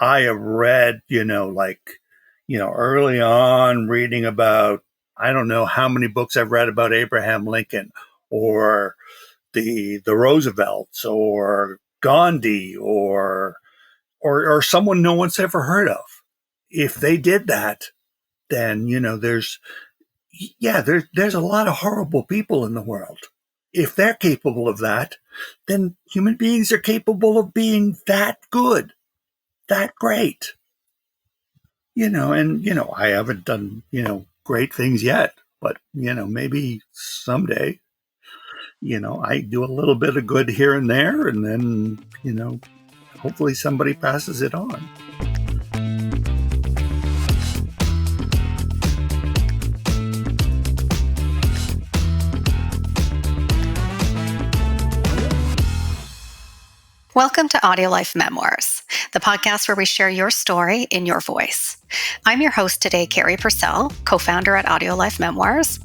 I have read, early on reading about, I don't know how many books I've read about Abraham Lincoln or the Roosevelts or Gandhi or someone no one's ever heard of. If they did that, then, there's a lot of horrible people in the world. If they're capable of that, then human beings are capable of being that good, that great. I haven't done, great things yet, but, maybe someday, I do a little bit of good here and there, and then, hopefully somebody passes it on. Welcome to AudioLife Memoirs, the podcast where we share your story in your voice. I'm your host today, Carrie Purcell, co-founder at AudioLife Memoirs.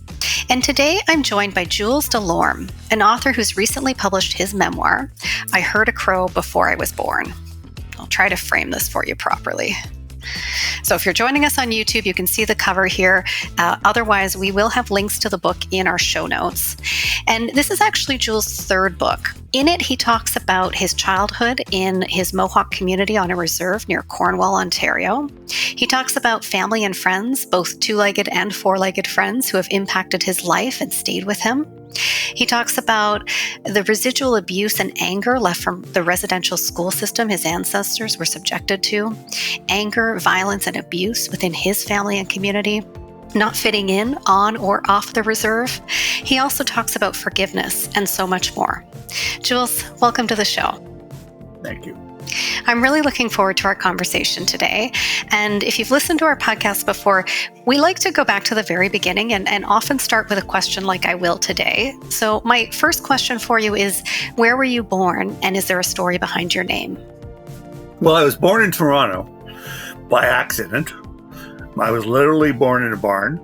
And today I'm joined by Jules Delorme, an author who's recently published his memoir, I Heard a Crow Before I Was Born. I'll try to frame this for you properly. So if you're joining us on YouTube, you can see the cover here. Otherwise, we will have links to the book in our show notes. And this is actually Jules' third book. In it, he talks about his childhood in his Mohawk community on a reserve near Cornwall, Ontario. He talks about family and friends, both two-legged and four-legged friends who have impacted his life and stayed with him. He talks about the residual abuse and anger left from the residential school system his ancestors were subjected to, anger, violence, and abuse within his family and community, not fitting in on or off the reserve. He also talks about forgiveness and so much more. Jules, welcome to the show. Thank you. I'm really looking forward to our conversation today. And if you've listened to our podcast before, we like to go back to the very beginning and often start with a question like I will today. So my first question for you is, where were you born, and is there a story behind your name? Well, I was born in Toronto by accident. I was literally born in a barn.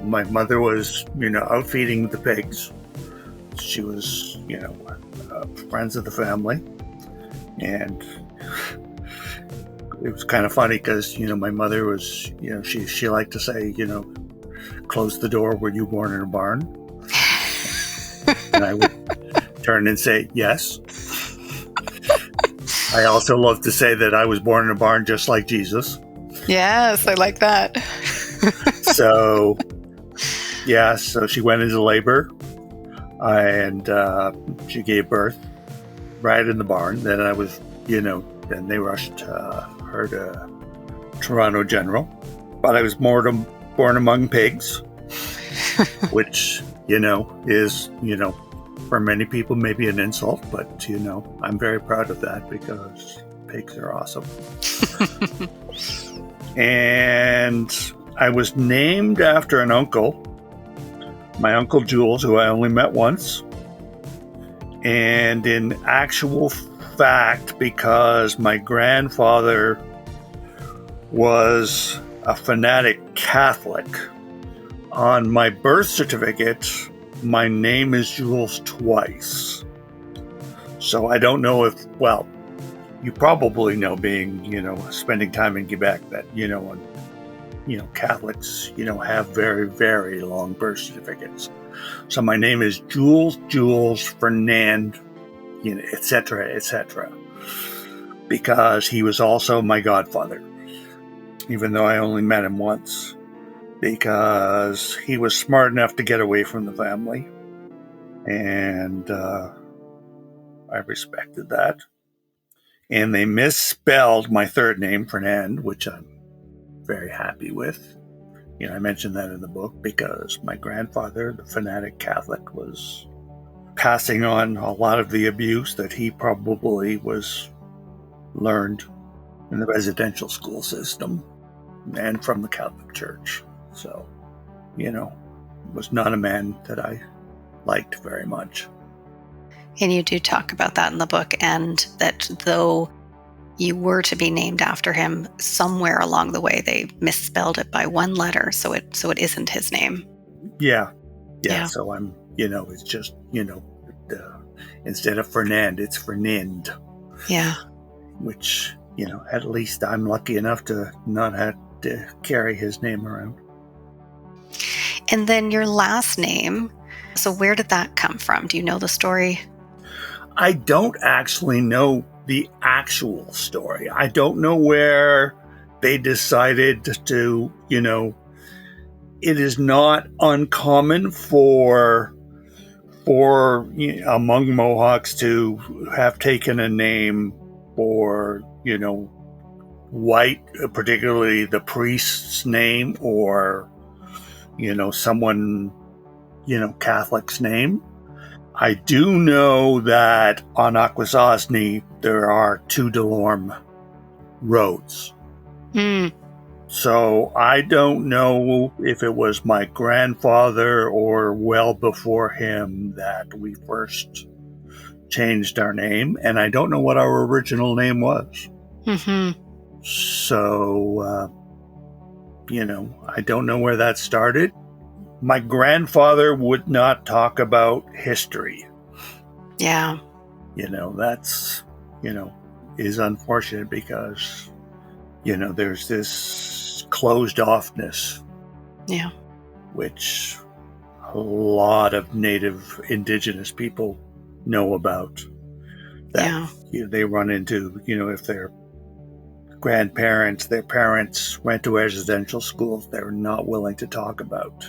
My mother was, out feeding the pigs. She was, friends of the family. And it was kind of funny because, my mother was, she liked to say, close the door, were you born in a barn? And I would turn and say, yes. I also love to say that I was born in a barn just like Jesus. Yes, I like that. So she went into labor and she gave birth right in the barn. Then I was, then they rushed her to Toronto General. But I was born among pigs, which, is, for many people maybe an insult. But, I'm very proud of that because pigs are awesome. And I was named after an uncle, my Uncle Jules, who I only met once. And in actual fact, because my grandfather was a fanatic Catholic, on my birth certificate, my name is Jules twice. So I don't know if, well, you probably know, being, spending time in Quebec, that, Catholics, have very, very long birth certificates. So my name is Jules Fernand, et cetera, because he was also my godfather, even though I only met him once, because he was smart enough to get away from the family, and I respected that. And they misspelled my third name, Fernand, which I'm very happy with. I mentioned that in the book because my grandfather, the fanatic Catholic, was passing on a lot of the abuse that he probably learned in the residential school system and from the Catholic Church. So, was not a man that I liked very much. And you do talk about that in the book, and that though you were to be named after him, somewhere along the way they misspelled it by one letter, so it isn't his name. Yeah. So I'm, it's just, instead of Fernand, it's Fernand. Yeah. Which, At least I'm lucky enough to not have to carry his name around. And then your last name, so where did that come from? Do you know the story? I don't actually know the actual story. I don't know where they decided to, it is not uncommon for among Mohawks to have taken a name for, white, particularly the priest's name, or, someone, Catholic's name. I do know that on Akwesasne there are 2 Delorme roads. Mm. So I don't know if it was my grandfather or well before him that we first changed our name, and I don't know what our original name was. Mm-hmm. So, I don't know where that started. My grandfather would not talk about history. Yeah. That's, is unfortunate because, there's this closed offness. Yeah. Which a lot of Native Indigenous people know about. That they run into, if their grandparents, their parents went to residential schools, they're not willing to talk about.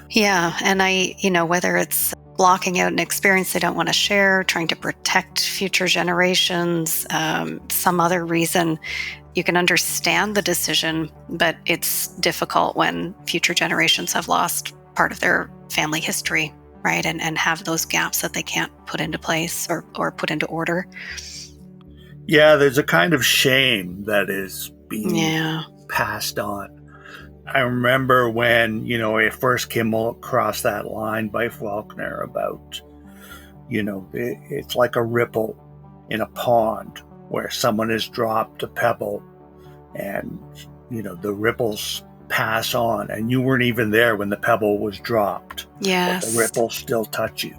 Yeah. And whether it's blocking out an experience they don't want to share, trying to protect future generations, some other reason, you can understand the decision, but it's difficult when future generations have lost part of their family history, right? And have those gaps that they can't put into place or put into order. Yeah, there's a kind of shame that is being passed on. I remember when, I first came across that line by Faulkner about, it's like a ripple in a pond where someone has dropped a pebble and, the ripples pass on, and you weren't even there when the pebble was dropped. Yes. But the ripples still touch you.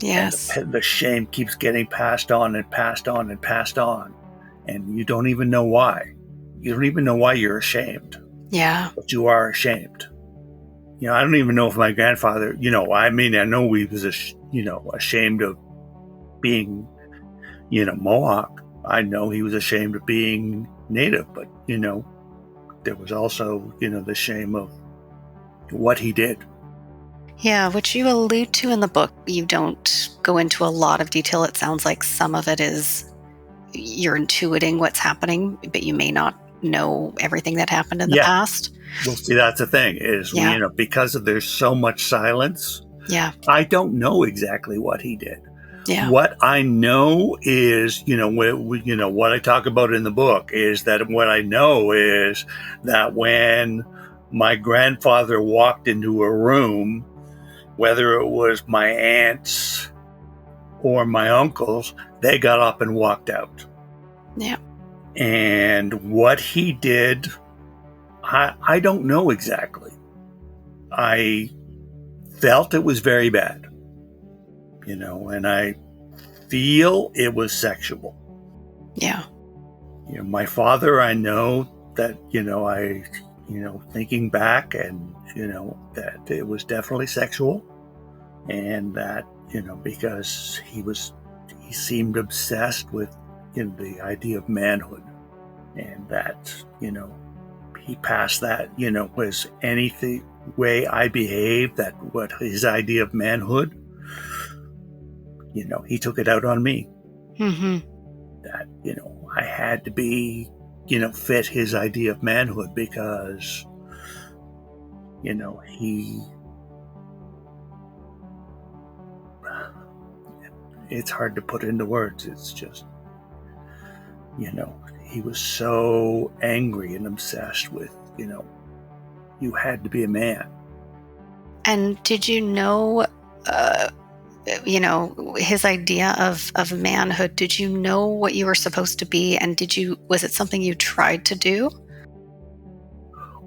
Yes. And the shame keeps getting passed on and passed on and passed on. And you don't even know why. You don't even know why you're ashamed. Yeah. But you are ashamed. I don't even know if my grandfather, I know he was, ashamed of being, Mohawk. I know he was ashamed of being Native, but, there was also, the shame of what he did. Yeah, which you allude to in the book. You don't go into a lot of detail. It sounds like some of it is you're intuiting what's happening, but you may not know everything that happened in the past. Well, see, that's the thing is, because there's so much silence, I don't know exactly what he did. Yeah. What I know is, what I talk about in the book is that what I know is that when my grandfather walked into a room, whether it was my aunts or my uncles, they got up and walked out. Yeah. And what he did, I don't know exactly. I felt it was very bad, and I feel it was sexual. Yeah. My father, I know that, thinking back and, that it was definitely sexual, and that, because he seemed obsessed with, the idea of manhood, and that, he passed that, was anything way I behaved, that what his idea of manhood, he took it out on me. Mm-hmm. That, I had to be, fit his idea of manhood because, it's hard to put into words. It's just, he was so angry and obsessed with, you had to be a man. And did you know, his idea of manhood? Did you know what you were supposed to be? And was it something you tried to do?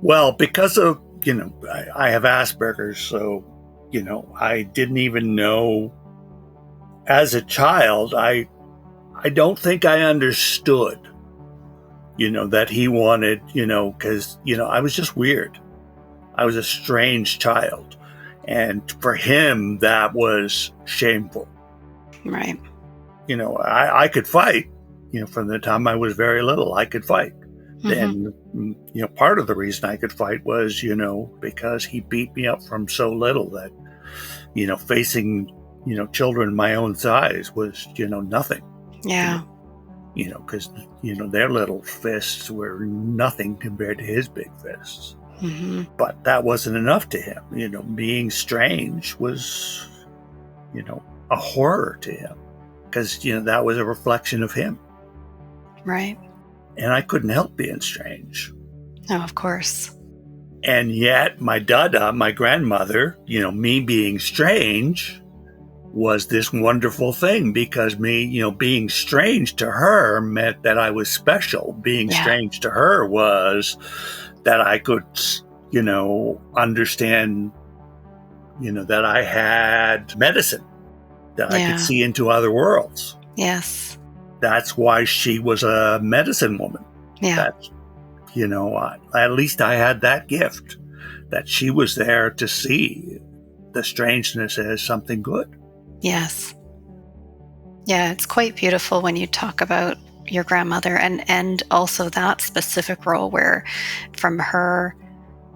Well, because of, I have Asperger's, so, I didn't even know as a child, I don't think I understood that he wanted, because, I was just weird. I was a strange child. And for him, that was shameful. Right. I could fight, from the time I was very little, I could fight. And, part of the reason I could fight was, because he beat me up from so little that, facing, children my own size was, nothing. Yeah. Because, their little fists were nothing compared to his big fists. But that wasn't enough to him. Being strange was, a horror to him because, that was a reflection of him. Right. And I couldn't help being strange. Oh, of course. And yet my dada, my grandmother, me being strange was this wonderful thing because me, being strange to her meant that I was special. Being strange to her was that I could, understand, that I had medicine, that I could see into other worlds. Yes. That's why she was a medicine woman. Yeah. That's, at least I had that gift, that she was there to see the strangeness as something good. Yes. Yeah, it's quite beautiful when you talk about your grandmother and also that specific role where from her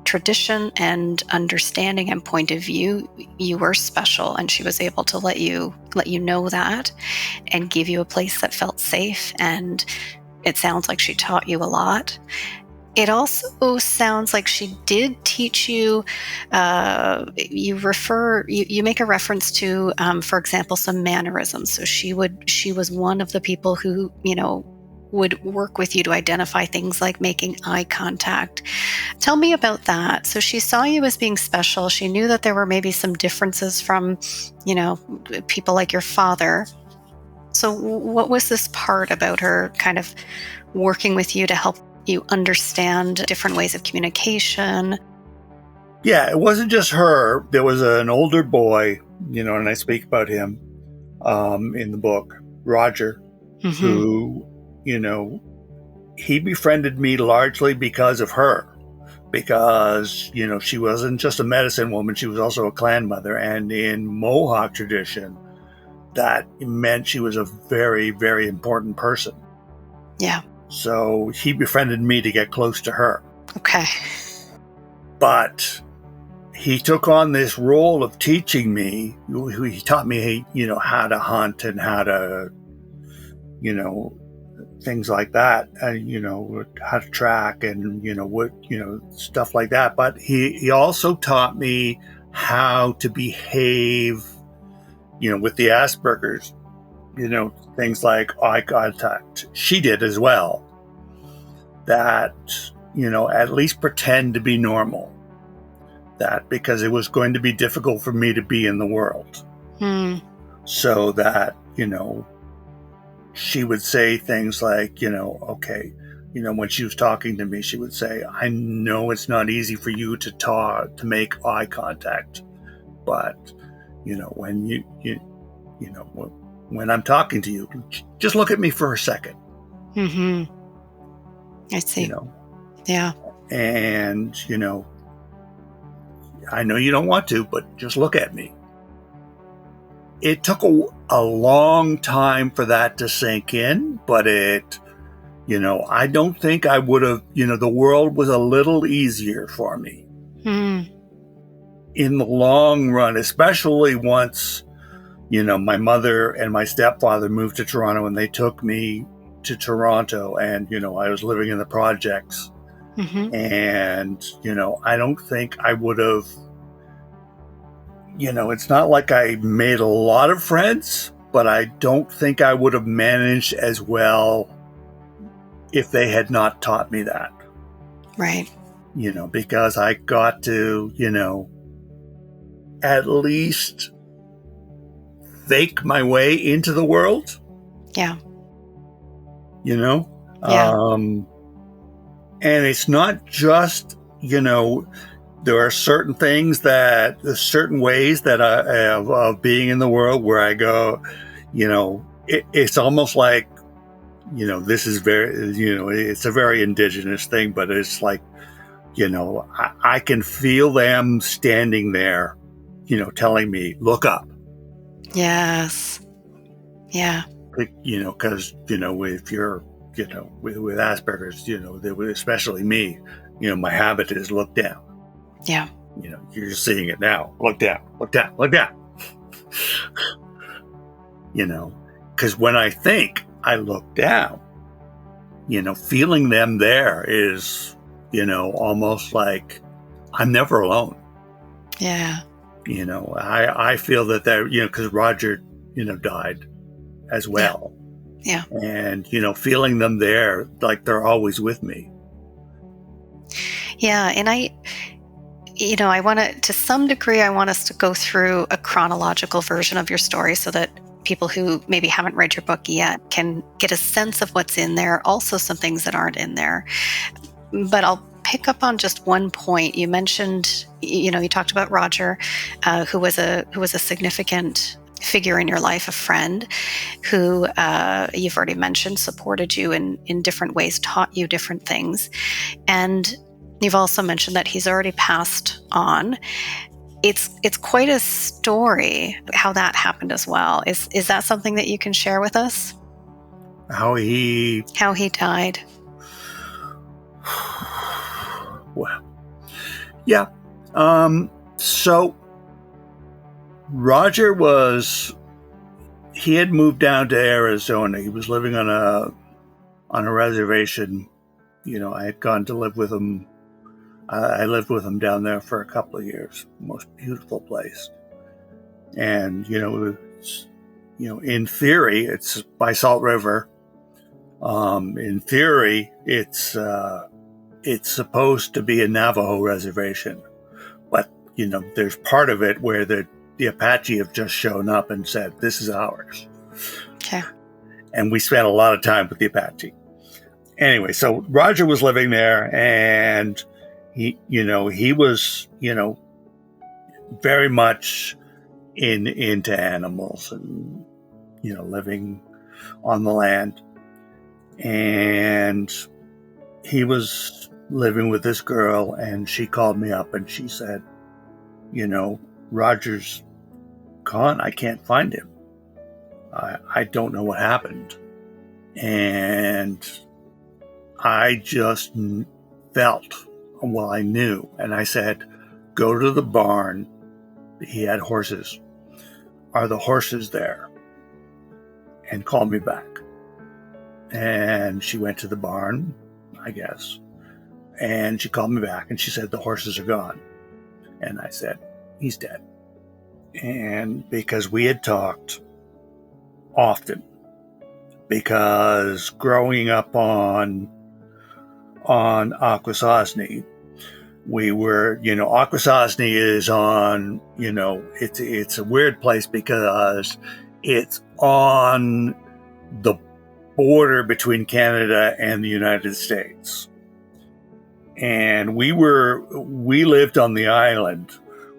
tradition and understanding and point of view, you were special and she was able to let you know that and give you a place that felt safe. And it sounds like she taught you a lot. It also sounds like she did teach you, you make a reference to, for example, some mannerisms. So she was one of the people who, would work with you to identify things like making eye contact. Tell me about that. So she saw you as being special. She knew that there were maybe some differences from, people like your father. So what was this part about her kind of working with you to help you understand different ways of communication? Yeah, it wasn't just her. There was an older boy, and I speak about him in the book, Roger, who, he befriended me largely because of her. Because, she wasn't just a medicine woman, she was also a clan mother. And in Mohawk tradition, that meant she was a very, very important person. Yeah. So he befriended me to get close to her. Okay. But he took on this role of teaching me. He taught me, how to hunt and how to, things like that, how to track and, stuff like that. But he also taught me how to behave, with the Asperger's, things like eye contact. She did as well. That, at least pretend to be normal. That because it was going to be difficult for me to be in the world. So that, she would say things like, okay, when she was talking to me, she would say, I know it's not easy for you to make eye contact, but, when when I'm talking to you, just look at me for a second. I see. Yeah. And, I know you don't want to, but just look at me. It took a long time for that to sink in, but I don't think I would have, the world was a little easier for me in the long run, especially once, my mother and my stepfather moved to Toronto and they took me to Toronto and, I was living in the projects and, I don't think I would have, it's not like I made a lot of friends, but I don't think I would have managed as well if they had not taught me that. Right. Because I got to, at least fake my way into the world. Yeah. Yeah. And it's not just, there are certain things there's certain ways that I have of being in the world where I go, it's almost like this is very, it's a very indigenous thing, but it's like, I can feel them standing there, telling me, look up. Yes. Yeah. Because, if you're, with Asperger's, especially me, my habit is look down. Yeah. You're just seeing it now. Look down, look down, look down. Because when I think I look down, feeling them there is, almost like I'm never alone. Yeah. I feel that because Roger, died as well. Yeah. And, feeling them there, like they're always with me. Yeah. And I want to some degree, I want us to go through a chronological version of your story so that people who maybe haven't read your book yet can get a sense of what's in there, also some things that aren't in there. But I'll pick up on just one point. You mentioned, you talked about Roger, who was a significant figure in your life, a friend who you've already mentioned supported you in different ways, taught you different things. And you've also mentioned that he's already passed on. It's quite a story how that happened as well. Is that something that you can share with us? How he died? Well, yeah. So Roger he had moved down to Arizona. He was living on a reservation. I had gone to live with him. I lived with him down there for a couple of years. Most beautiful place. And, in theory, it's by Salt River. In theory, it's supposed to be a Navajo reservation. But, there's part of it where the Apache have just shown up and said, this is ours. Okay. And we spent a lot of time with the Apache. Anyway, so Roger was living there, and he was, very much into animals and, living on the land. And he was living with this girl, and she called me up and she said, Roger's gone. I can't find him. I don't know what happened. And I just felt, well, I knew. And I said, go to the barn. He had horses. Are the horses there? And call me back. And she went to the barn, I guess. And she called me back and she said, the horses are gone. And I said, he's dead. And because we had talked often, because growing up on Akwesasne, we were, Akwesasne is on, it's a weird place because it's on the border between Canada and the United States. And we lived on the island,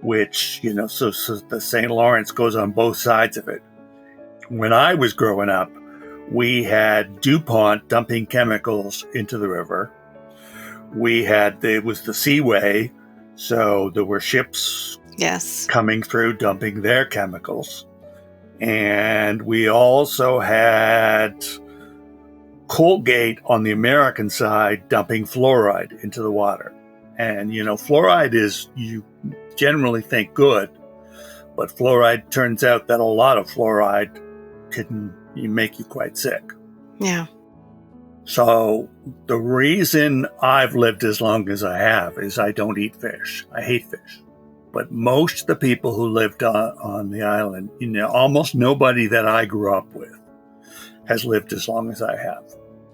which, so the St. Lawrence goes on both sides of it. When I was growing up, we had DuPont dumping chemicals into the river. It was the seaway, so there were ships coming through dumping their chemicals. And we also had Colgate on the American side dumping fluoride into the water. And, fluoride is, you generally think good, but fluoride, turns out that a lot of fluoride can make you quite sick. Yeah. So the reason I've lived as long as I have is I don't eat fish. I hate fish. But most of the people who lived on the island, almost nobody that I grew up with has lived as long as I have.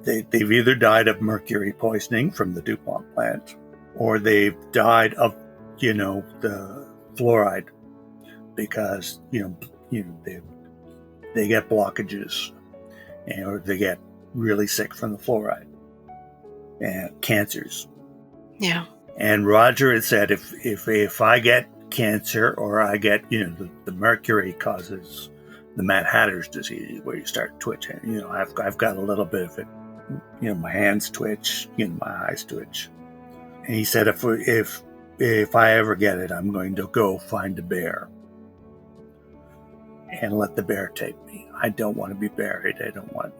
They've either died of mercury poisoning from the DuPont plant, or they've died of, the fluoride because, they get blockages, or they get really sick from the fluoride and cancers. Yeah. And Roger had said, if I get cancer or I get, the mercury causes the Mad Hatter's disease, where you start twitching. I've got a little bit of it. My hands twitch, my eyes twitch. And he said, if I ever get it, I'm going to go find a bear and let the bear take me. I don't want to be buried. I don't want,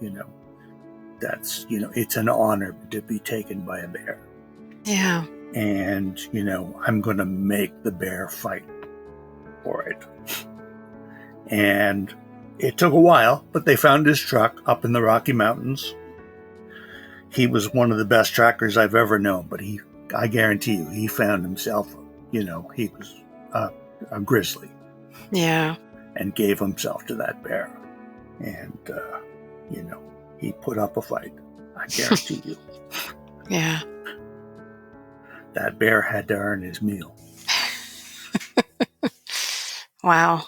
that's, it's an honor to be taken by a bear. Yeah. And, I'm going to make the bear fight for it. And it took a while, but they found his truck up in the Rocky Mountains. He was one of the best trackers I've ever known, but I guarantee you, he found himself, he was a grizzly. Yeah. And gave himself to that bear. And, he put up a fight. I guarantee you. Yeah. That bear had to earn his meal. Wow.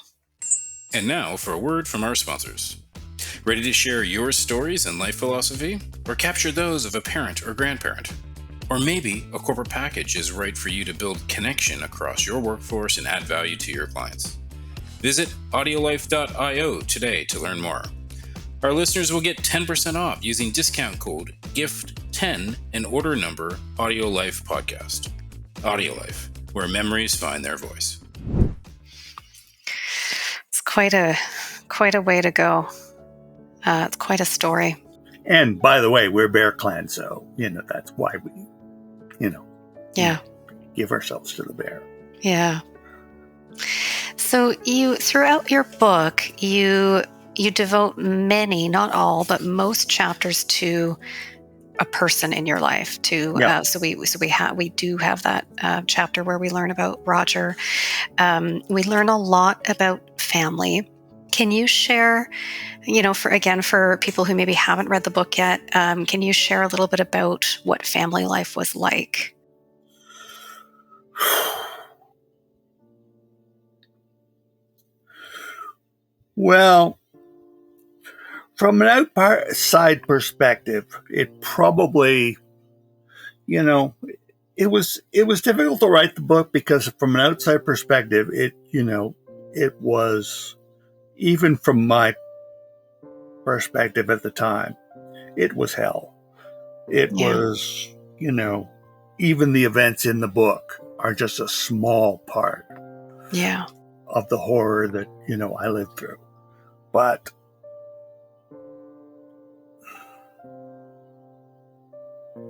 And now for a word from our sponsors. Ready to share your stories and life philosophy? Or capture those of a parent or grandparent? Or maybe a corporate package is right for you to build connection across your workforce and add value to your clients. Visit audiolife.io today to learn more. Our listeners will get 10% off using discount code GIFT10 and order number AudioLife Podcast. AudioLife, where memories find their voice. It's quite a way to go. It's quite a story. And by the way, we're Bear Clan, so that's why we, yeah, give ourselves to the bear. Yeah. So throughout your book, you devote many, not all, but most chapters to a person in your life. So we do have that chapter where we learn about Roger. We learn a lot about family. Can you share, for people who maybe haven't read the book yet, can you share a little bit about what family life was like? Well, from an outside perspective, it probably, it was difficult to write the book because from an outside perspective, it was, even from my perspective at the time, it was hell. It was, even the events in the book are just a small part of the horror that, I lived through. But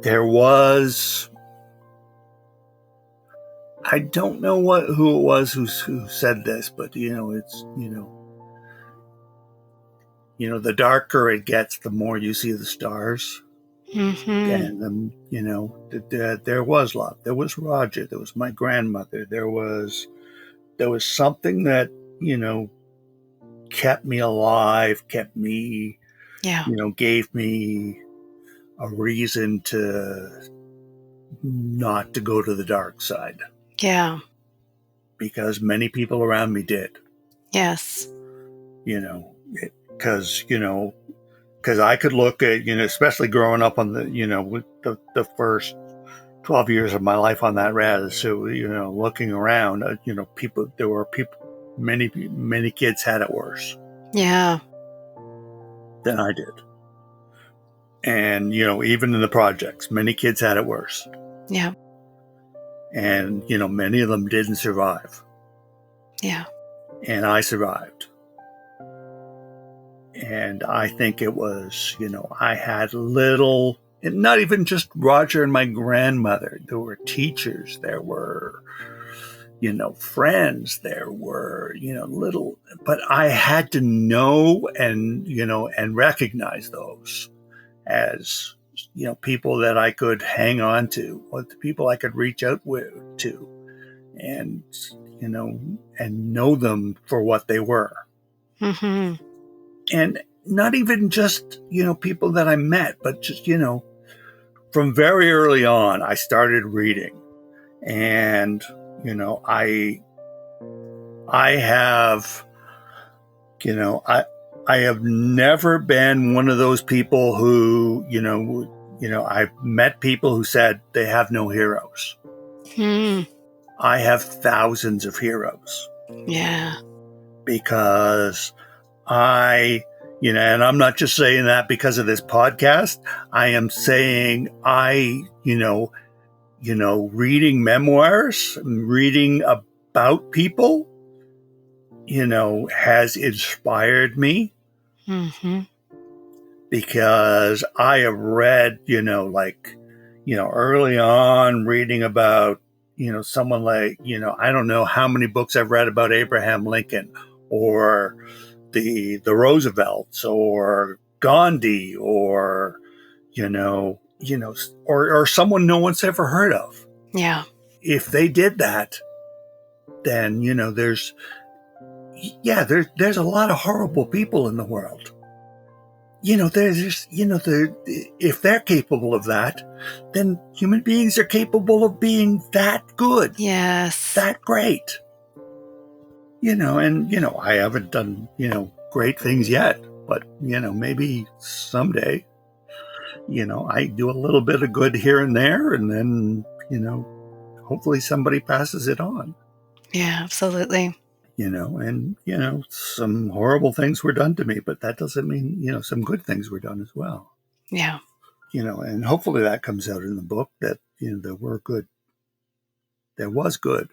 there was, I don't know who it was who said this, but it's the darker it gets, the more you see the stars. Mm-hmm. And there was love. There was Roger. There was my grandmother. There was something that kept me alive, kept me, gave me a reason to not to go to the dark side. Yeah. Because many people around me did. Yes. Because I could look at, especially growing up on with the first 12 years of my life on that res. So, looking around, there were people, many kids had it worse. Yeah. Than I did. And, even in the projects, many kids had it worse. Yeah. And, many of them didn't survive. Yeah. And I survived. And I think it was, I had little, and not even just Roger and my grandmother. There were teachers, there were, friends, there were, little, but I had to know and, and recognize those as, people that I could hang on to, or the people I could reach out to, and, and know them for what they were. Mm-hmm. And not even just, people that I met, but just, from very early on, I started reading. And, I have, I have never been one of those people who, I've met people who said they have no heroes. I have thousands of heroes. Yeah. Because And I'm not just saying that because of this podcast. I am saying reading memoirs, reading about people, has inspired me. Mm-hmm. Because I have read, early on reading about, someone like, I don't know how many books I've read about Abraham Lincoln or the Roosevelts or Gandhi or, or someone no one's ever heard of. Yeah. If they did that, then, there's a lot of horrible people in the world. If they're capable of that, then human beings are capable of being that good. Yes. That great. I haven't done, great things yet, but, maybe someday, I do a little bit of good here and there, and then, hopefully somebody passes it on. Yeah, absolutely. Some horrible things were done to me, but that doesn't mean, some good things were done as well. Yeah. And hopefully that comes out in the book that, there was good.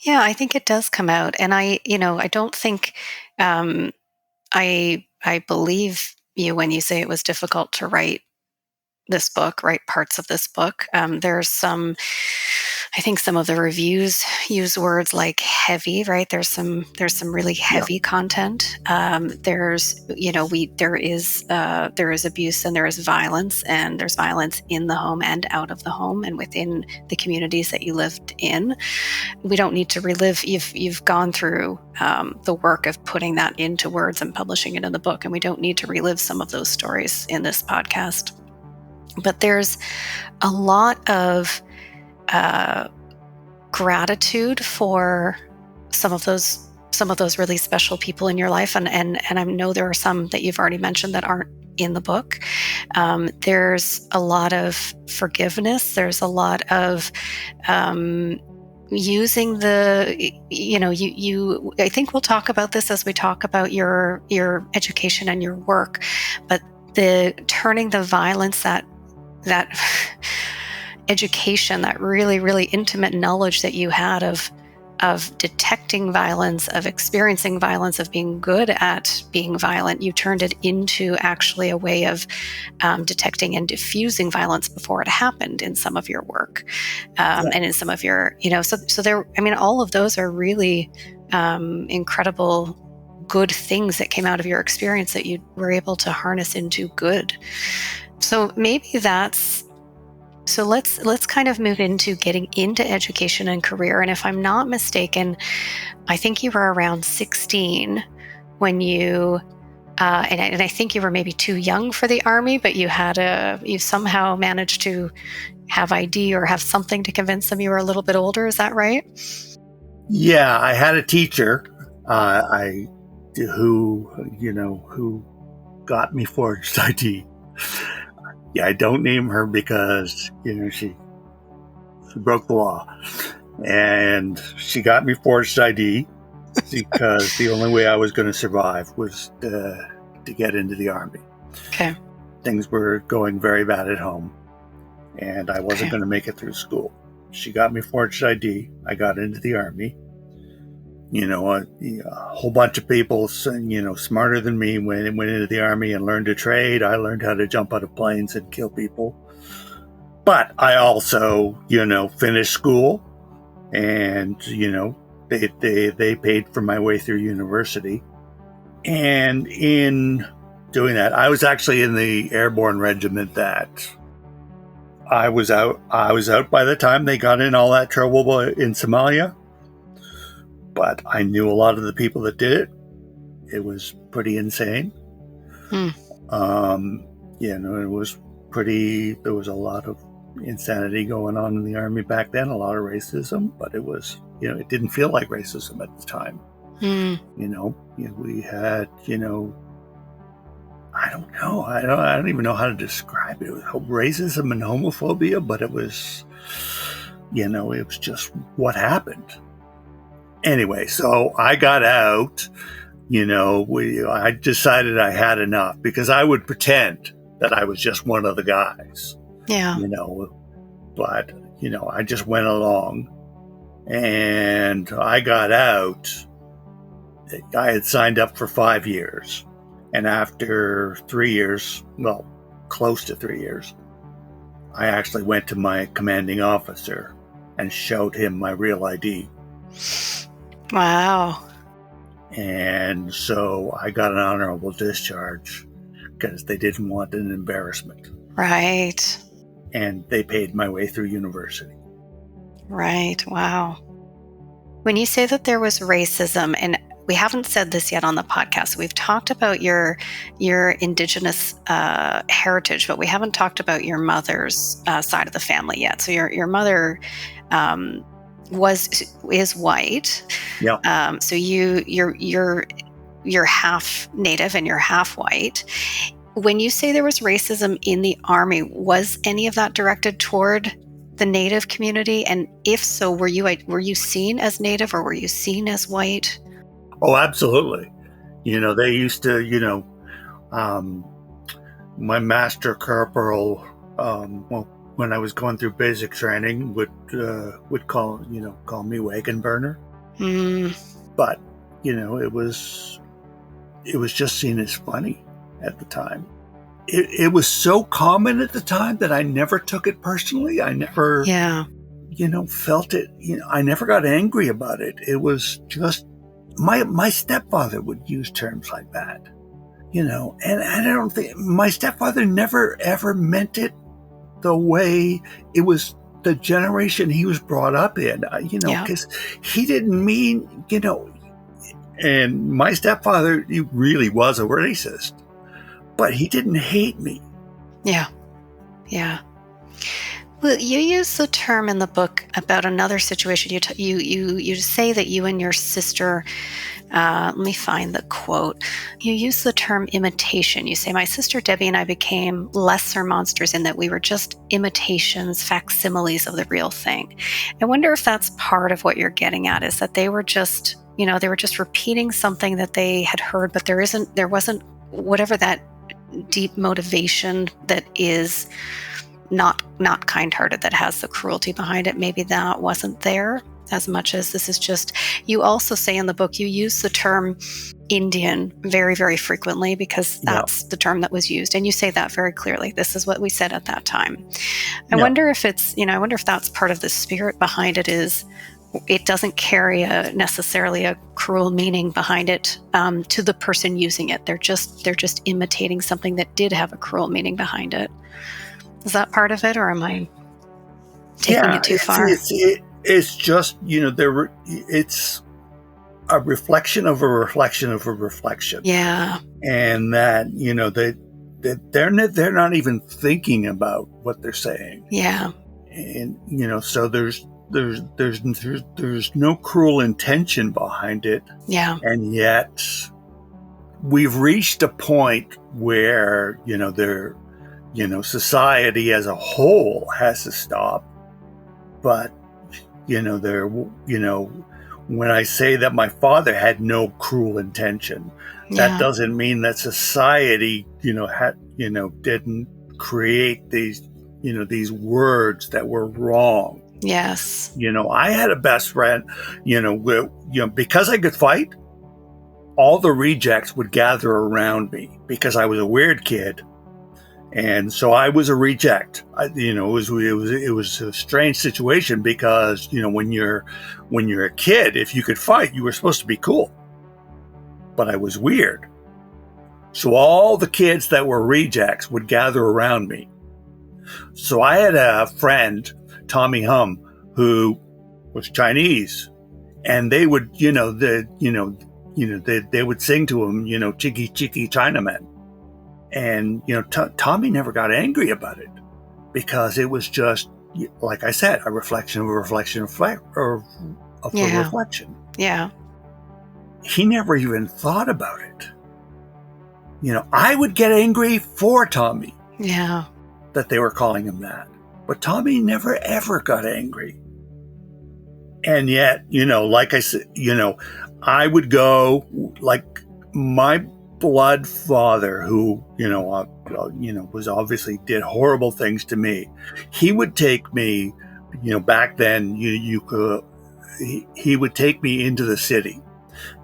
Yeah, I think it does come out. And I don't think, I believe you when you say it was difficult to write parts of this book. I think some of the reviews use words like heavy, right? There's some really heavy content. There is abuse and there is violence, and there's violence in the home and out of the home and within the communities that you lived in. We don't need to relive. You've gone through the work of putting that into words and publishing it in the book, and we don't need to relive some of those stories in this podcast. But there's a lot of gratitude for some of those really special people in your life, and I know there are some that you've already mentioned that aren't in the book. There's a lot of forgiveness. There's a lot of using I think we'll talk about this as we talk about your education and your work, but the turning the violence, that education, that really, really intimate knowledge that you had of detecting violence, of experiencing violence, of being good at being violent, you turned it into actually a way of detecting and diffusing violence before it happened in some of your work, and in some of your, so there, all of those are really incredible good things that came out of your experience that you were able to harness into good. So maybe so let's kind of move into getting into education and career. And if I'm not mistaken, I think you were around 16 when you, and I think you were maybe too young for the Army, but you somehow managed to have ID or have something to convince them you were a little bit older. Is that right? Yeah, I had a teacher, who got me forged ID. Yeah, I don't name her because, she broke the law. And she got me forged ID because the only way I was going to survive was to get into the Army. Okay. Things were going very bad at home, and I wasn't going to make it through school. She got me forged ID. I got into the Army. A whole bunch of people, smarter than me went into the Army and learned a trade. I learned how to jump out of planes and kill people. But I also, finished school, and, they paid for my way through university. And in doing that, I was actually in the airborne regiment that I was out by the time they got in all that trouble in Somalia. But I knew a lot of the people that did it. It was pretty insane. It was there was a lot of insanity going on in the Army back then, a lot of racism, but it was, it didn't feel like racism at the time. We had, I don't know. I don't even know how to describe it. It was racism and homophobia, but it was, it was just what happened. Anyway, so I got out. I decided I had enough because I would pretend that I was just one of the guys, Yeah. But, I just went along and I got out. I had signed up for 5 years. And after 3 years, well, close to 3 years, I actually went to my commanding officer and showed him my real ID. Wow. And so I got an honorable discharge because they didn't want an embarrassment. Right. And they paid my way through university. Right. Wow. When you say that there was racism, and we haven't said this yet on the podcast, we've talked about your Indigenous heritage, but we haven't talked about your mother's side of the family yet. So your mother is white. Yeah. So you're half Native and you're half white. When you say there was racism in the Army, was any of that directed toward the Native community? And if so, were you seen as Native or were you seen as white? Oh, absolutely. They used to, my master corporal, when I was going through basic training, would call me wagon burner. But it was just seen as funny at the time. It was so common at the time that I never took it personally. I never, felt it. I never got angry about it. It was just my stepfather would use terms like that, and I don't think my stepfather never ever meant it the way it was the generation he was brought up in, because he didn't mean, and my stepfather, he really was a racist, but he didn't hate me. Yeah. Yeah. Well, you use the term in the book about another situation. You say that you and your sister, let me find the quote. You use the term imitation. You say, my sister Debbie and I became lesser monsters in that we were just imitations, facsimiles of the real thing. I wonder if that's part of what you're getting at, is that they were just repeating something that they had heard, but there wasn't whatever that deep motivation that is not kind-hearted, that has the cruelty behind it. Maybe that wasn't there as much as this is just. You also say in the book, you use the term Indian very, very frequently because that's the term that was used. And you say that very clearly. This is what we said at that time. I wonder if I wonder if that's part of the spirit behind it, is it doesn't carry necessarily a cruel meaning behind it to the person using it. They're just imitating something that did have a cruel meaning behind it. Is that part of it, or am I taking it too far? It's just, it's a reflection of a reflection of a reflection. Yeah. And that, they're not even thinking about what they're saying. Yeah. And, so there's no cruel intention behind it. Yeah. And yet we've reached a point where, society as a whole has to stop. But, when I say that my father had no cruel intention, that doesn't mean that society, didn't create these words that were wrong. Yes. I had a best friend, because I could fight, all the rejects would gather around me because I was a weird kid. And so I was a reject. It was a strange situation because, when you're a kid, if you could fight, you were supposed to be cool. But I was weird. So all the kids that were rejects would gather around me. So I had a friend, Tommy Hum, who was Chinese, and they would, they would sing to him, "Chicky Chicky Chinaman," and Tommy never got angry about it because it was just, like I said, a reflection of a reflection of a reflection. Yeah. He never even thought about it. I would get angry for Tommy. Yeah. That they were calling him that. But Tommy never ever got angry. And yet, like I said, I would go, like my blood father, who, was obviously did horrible things to me, he would take me, back then you could, he would take me into the city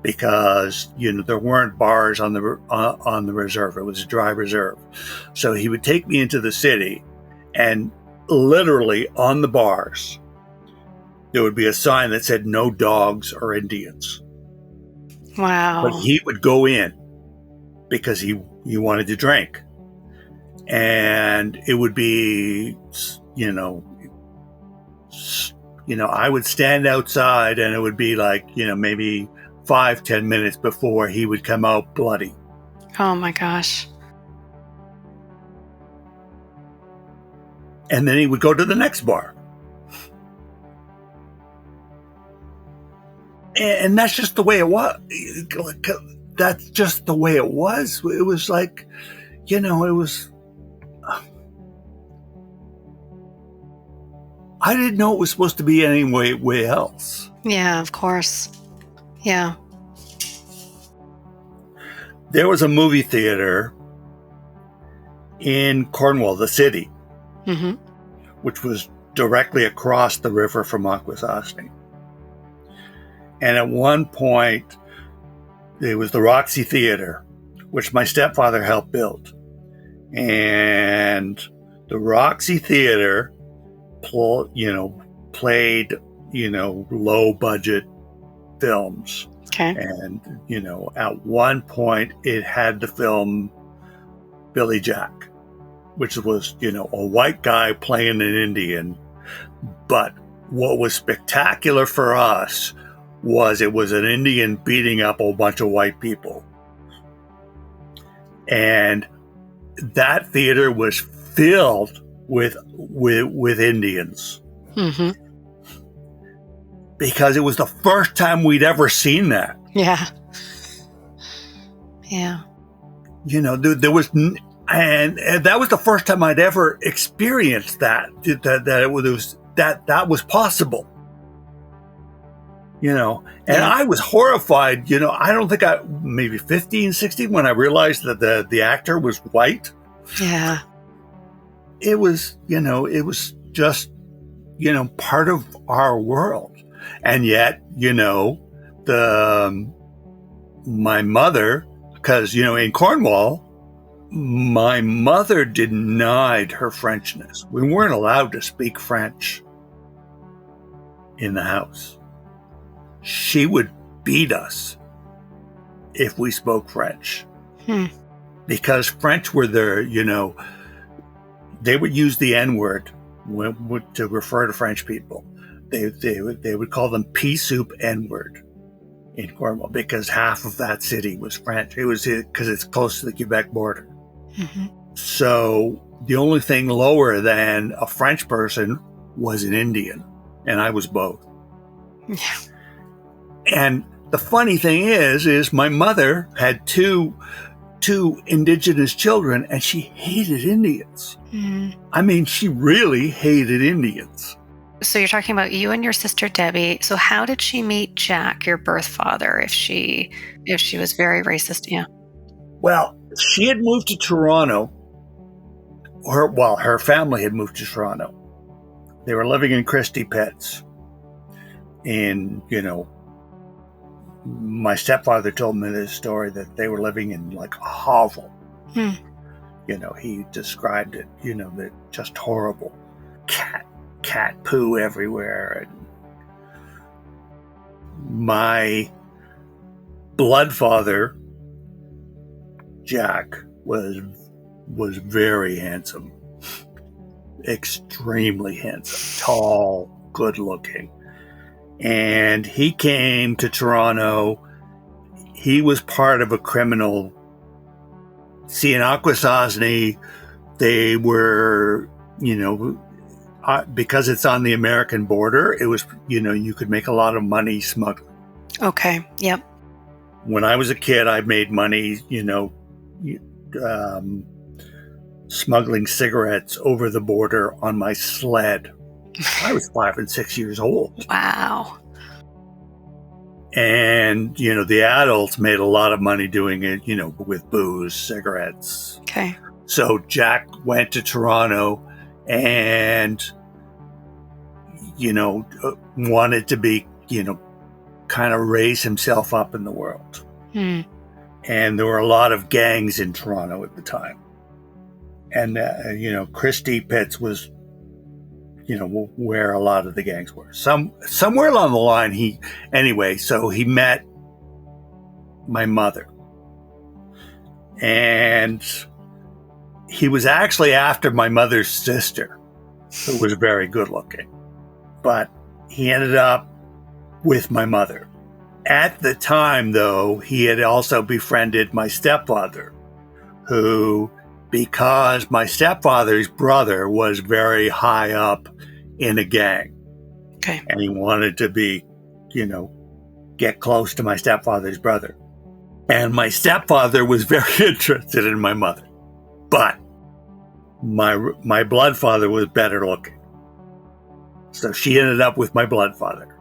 because, there weren't bars on the reserve. It was a dry reserve. So he would take me into the city, and literally on the bars, there would be a sign that said no dogs or Indians. Wow. But he would go in because he wanted to drink. And it would be, I would stand outside, and it would be like, maybe 5-10 minutes before he would come out bloody. Oh my gosh. And then he would go to the next bar. And that's just the way it was. That's just the way it was. It was like, it was... I didn't know it was supposed to be any way else. Yeah, of course. Yeah. There was a movie theater in Cornwall, the city, Mm-hmm. which was directly across the river from Akwesasne. And at one point, it was the Roxy Theater, which my stepfather helped build. And the Roxy Theater, played, low budget films. Okay. And, at one point it had the film Billy Jack, which was, a white guy playing an Indian. But what was spectacular for us was it was an Indian beating up a bunch of white people. And that theater was filled with Indians. Mm-hmm. Because it was the first time we'd ever seen that. Yeah. Yeah. There was, and that was the first time I'd ever experienced that was possible. And I was horrified. I don't think maybe 15, 16 when I realized that the actor was white. Yeah. It was, just, part of our world. And yet, my mother, because, in Cornwall, my mother denied her Frenchness. We weren't allowed to speak French in the house. She would beat us if we spoke French. Because French were there, they would use the N-word to refer to French people. They would call them pea soup N-word in Cornwall because half of that city was French. It was because it's close to the Quebec border. Mm-hmm. So the only thing lower than a French person was an Indian, and I was both. Yeah. And the funny thing is my mother had two indigenous children, and she hated Indians. Mm-hmm. I mean, she really hated Indians. So you're talking about you and your sister Debbie. So how did she meet Jack, your birth father, if she was very racist? Yeah. Well, she had moved to Toronto. Her family had moved to Toronto. They were living in Christie Pits. And, my stepfather told me this story that they were living in like a hovel. He described it, that just horrible. Cat poo everywhere. And my blood father, Jack, was very handsome. Extremely handsome. Tall, good looking. And he came to Toronto. He was part of a criminal. See, in Akwesasne, they were, because it's on the American border, it was, you could make a lot of money smuggling. Okay. Yep. When I was a kid, I made money, smuggling cigarettes over the border on my sled. I was 5 and 6 years old. Wow. And, the adults made a lot of money doing it, with booze, cigarettes. Okay. So Jack went to Toronto and, wanted to be, kind of raise himself up in the world. Mm. And there were a lot of gangs in Toronto at the time. And, Christie Pitts was, where a lot of the gangs were. Somewhere along the line, so he met my mother. And he was actually after my mother's sister, who was very good looking. But he ended up with my mother. At the time, though, he had also befriended my stepfather, who, because my stepfather's brother was very high up in a gang. Okay. And he wanted to be, get close to my stepfather's brother. And my stepfather was very interested in my mother. But my blood father was better looking. So she ended up with my blood father.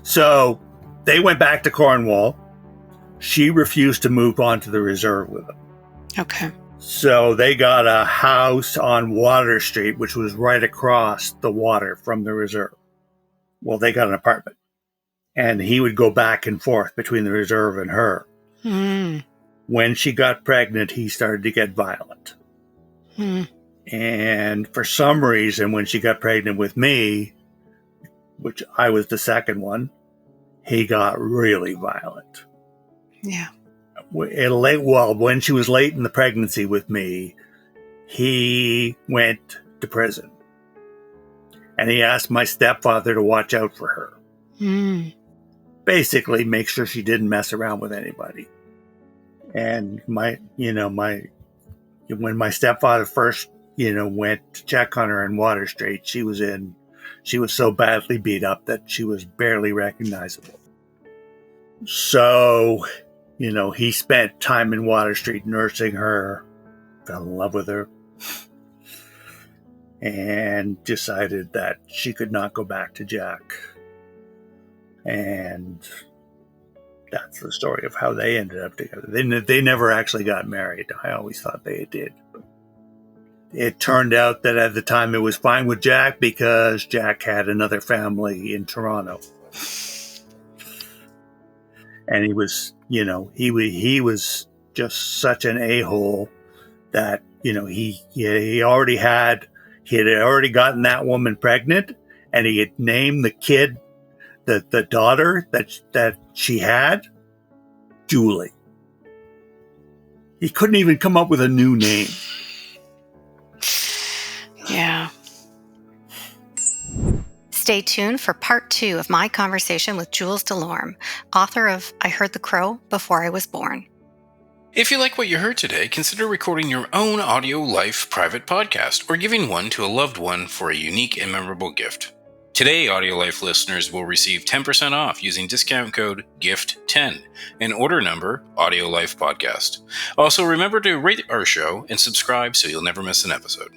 So they went back to Cornwall. She refused to move on to the reserve with him. Okay. So they got a house on Water Street, which was right across the water from the reserve. Well, they got an apartment. And he would go back and forth between the reserve and her. Mm. When she got pregnant, he started to get violent. Mm. And for some reason, when she got pregnant with me, which I was the second one, he got really violent. Yeah. When she was late in the pregnancy with me, he went to prison. And he asked my stepfather to watch out for her. Mm. Basically, make sure she didn't mess around with anybody. And when my stepfather first, went to check on her in Water Street, she was so badly beat up that she was barely recognizable. So, he spent time in Water Street nursing her, fell in love with her, and decided that she could not go back to Jack. And that's the story of how they ended up together. They never actually got married. I always thought they did. It turned out that at the time it was fine with Jack because Jack had another family in Toronto. And he was, he was just such an a-hole that, he had already gotten that woman pregnant, and he had named the kid, the daughter that she had, Julie. He couldn't even come up with a new name. Yeah. Stay tuned for part 2 of my conversation with Jules Delorme, author of I Heard the Crow Before I Was Born. If you like what you heard today, consider recording your own AudioLife private podcast or giving one to a loved one for a unique and memorable gift. Today, AudioLife listeners will receive 10% off using discount code GIFT10 and order number AudioLife Podcast. Also, remember to rate our show and subscribe so you'll never miss an episode.